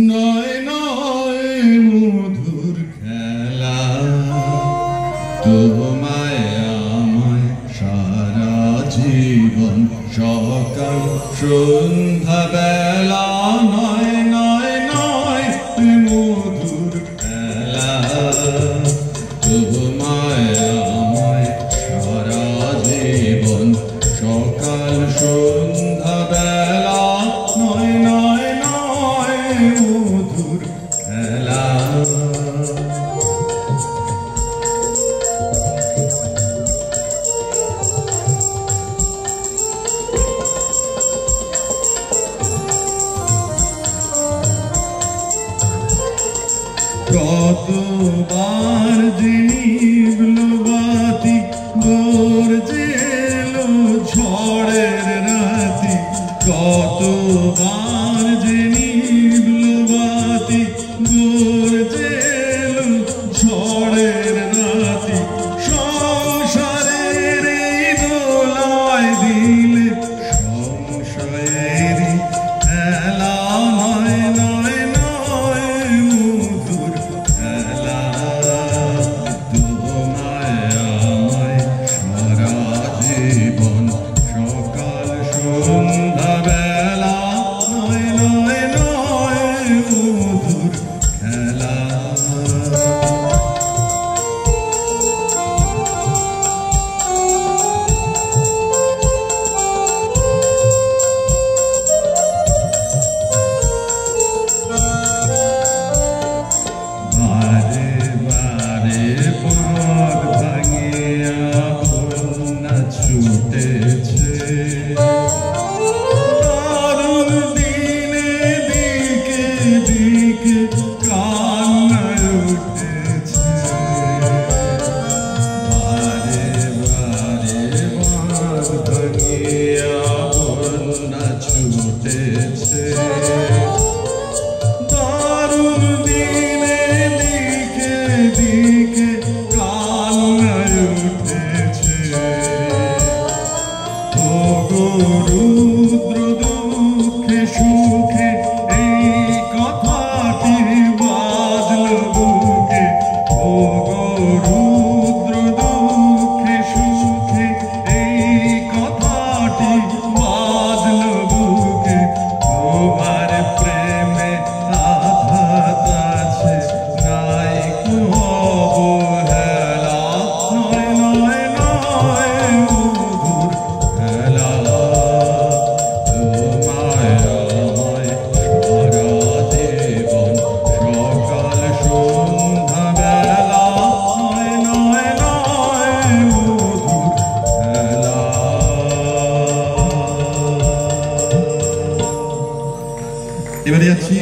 নয় নয় মধুর খেলা, তোমায় আমায় সারা জীবন সকাল সন্ধ্যা বেলা। নয় নয় নয় মধুর খেলা, তোমায় আমায় সারা জীবন সকাল সন্ধ্যা বেলা। নয় নয় নয় মধুর খেলা। কতবার যে নিভলো বাতি, গর্জে এলো ঝড়ের রাতি। কতবার যে নিভলো বাতি, গর্জে এলো ঝড়ের রাতি। সংসারের এই দোলায় দিলে সংশয়ের খেলা। নয় নয় নয় মধুর খেলা, তোমায় আমায় সারা জীবন সকাল সন্ধ্যা বেলা। নয় নয় নয় মধুর খেলা। বারে বারে পথ ভাঙিয়া বন্যা ছুটেছে, দারুণ দিনে দিকে দিকে কান্নায় উঠেছে। বারে বারে পথ ভাঙিয়া বন্যা ছুটেছে, দারুণ দিনে দিকে দিকে কান্নায় উঠেছে। ওগো রুদ্র দুঃখে সুখে এই কথাটি বাজলো বুকে। ওগো রুদ্র দুঃখে সুখে এই কথাটি বাজলো বুকে। তোমার প্রেমে আঘাত আছে, নাই কো অবহেলা। নয় নয় নয় মধুর খেলা, তোমায় আমায় সারা জীবন সকাল সন্ধ্যা বেলা। নয় নয় নয় মধুর খেলা। এবারে যাচ্ছি